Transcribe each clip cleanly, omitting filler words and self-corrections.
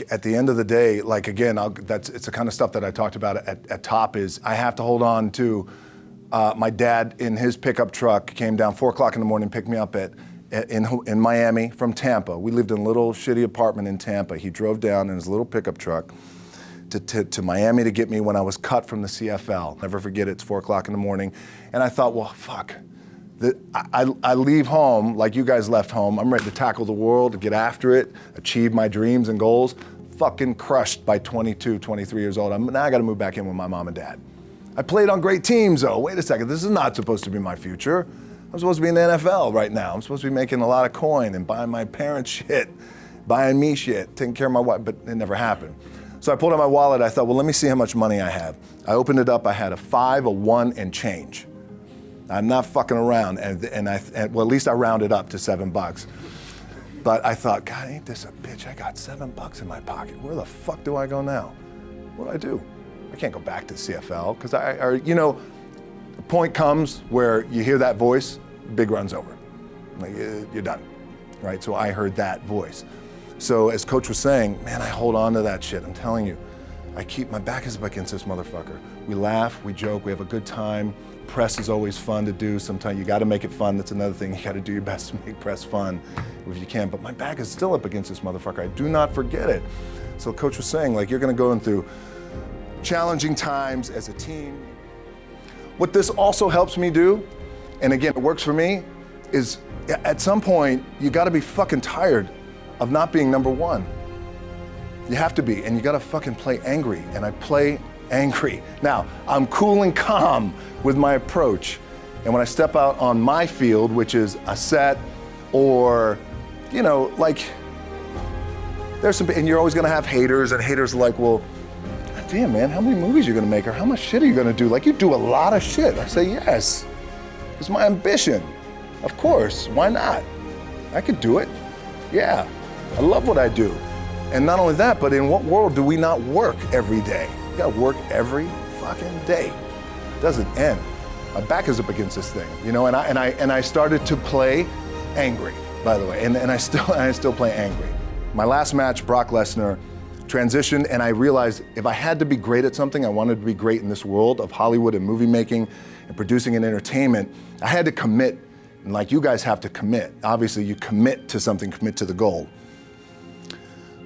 At the end of the day, like again, it's the kind of stuff that I talked about at top is I have to hold on to my dad in his pickup truck came down 4 o'clock in the morning, picked me up in Miami from Tampa. We lived in a little shitty apartment in Tampa. He drove down in his little pickup truck to Miami to get me when I was cut from the CFL. Never forget it, it's 4 o'clock in the morning. And I thought, well, fuck. I leave home like you guys left home. I'm ready to tackle the world, to get after it, achieve my dreams and goals. Fucking crushed by 22, 23 years old. Now I gotta move back in with my mom and dad. I played on great teams though. Wait a second, this is not supposed to be my future. I'm supposed to be in the NFL right now. I'm supposed to be making a lot of coin and buying my parents shit, buying me shit, taking care of my wife, but it never happened. So I pulled out my wallet, I thought, well, let me see how much money I have. I opened it up, I had a 5, a 1, and change. I'm not fucking around, and well, at least I rounded up to $7. But I thought, God, ain't this a bitch? I got $7 in my pocket. Where the fuck do I go now? What do I do? I can't go back to the CFL, because the point comes where you hear that voice, big run's over. Like, you're done, right? So I heard that voice. So as Coach was saying, man, I hold on to that shit, I'm telling you. My back is up against this motherfucker. We laugh, we joke, we have a good time. Press is always fun to do. Sometimes you gotta make it fun. That's another thing. You gotta do your best to make press fun if you can. But my back is still up against this motherfucker. I do not forget it. So Coach was saying, like, you're gonna go through challenging times as a team. What this also helps me do, and again, it works for me, is at some point, you gotta be fucking tired of not being number one. You have to be, and you gotta fucking play angry, and I play angry. Now, I'm cool and calm with my approach, and when I step out on my field, which is a set, or, like, there's some, and you're always gonna have haters, and haters are like, well, God damn, man, how many movies are you gonna make, or how much shit are you gonna do? Like, you do a lot of shit. I say, yes, it's my ambition. Of course, why not? I could do it. Yeah, I love what I do. And not only that, but in what world do we not work every day? You gotta work every fucking day. It doesn't end. My back is up against this thing, and I started to play angry, by the way, and I still play angry. My last match, Brock Lesnar, transitioned, and I realized if I had to be great at something, I wanted to be great in this world of Hollywood and movie making and producing and entertainment, I had to commit, and like you guys have to commit. Obviously, you commit to something, commit to the goal.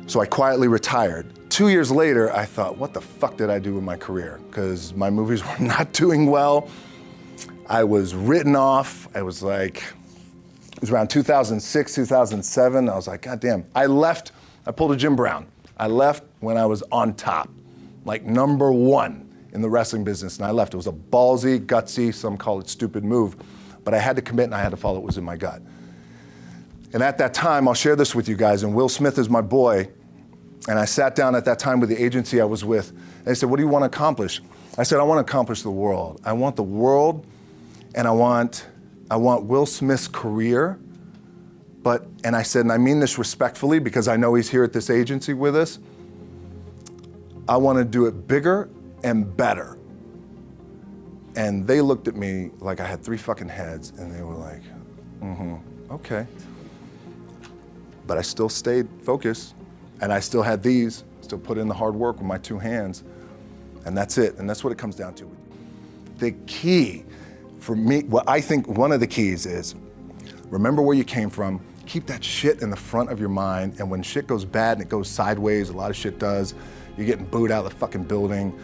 So I quietly retired. 2 years later, I thought, what the fuck did I do with my career? Because my movies were not doing well. I was written off. It was around 2006, 2007. I was like, God damn. I pulled a Jim Brown. I left when I was on top, like number one in the wrestling business, and I left. It was a ballsy, gutsy, some call it stupid move, but I had to commit and I had to follow what was in my gut. And at that time, I'll share this with you guys, and Will Smith is my boy, and I sat down at that time with the agency I was with, and they said, what do you want to accomplish? I said, I want to accomplish the world. I want the world, and I want Will Smith's career, and I said, and I mean this respectfully because I know he's here at this agency with us, I want to do it bigger and better. And they looked at me like I had 3 fucking heads, and they were like, okay. But I still stayed focused, and I still had still put in the hard work with my 2 hands, and that's it, and that's what it comes down to. The key for me, what I think one of the keys is, remember where you came from, keep that shit in the front of your mind, and when shit goes bad and it goes sideways, a lot of shit does, you're getting booed out of the fucking building,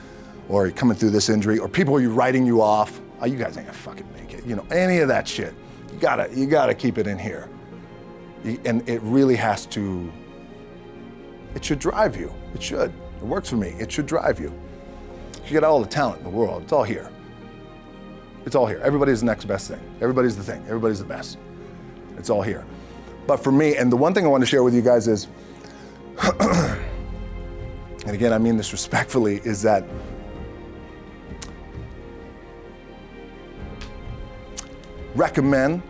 or you're coming through this injury, or people are writing you off, oh, you guys ain't gonna fucking make it, any of that shit. You gotta keep it in here. And it really has to, it should drive you. It should. It works for me. It should drive you. You get all the talent in the world. It's all here. It's all here. Everybody's the next best thing. Everybody's the thing. Everybody's the best. It's all here. But for me, and the one thing I want to share with you guys is, and again, I mean this respectfully, is that recommend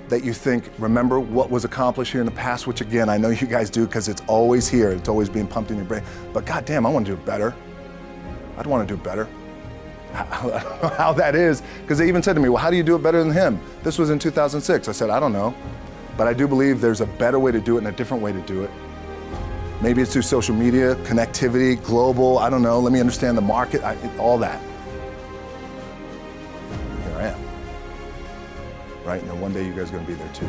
that you remember what was accomplished here in the past, which again, I know you guys do because it's always here. It's always being pumped in your brain. But goddamn, I want to do it better. I'd want to do it better. How that is, because they even said to me, well, how do you do it better than him? This was in 2006. I said, I don't know, but I do believe there's a better way to do it and a different way to do it. Maybe it's through social media, connectivity, global, I don't know, let me understand the market, all that. Here I am. Right, and then one day you guys are gonna be there too.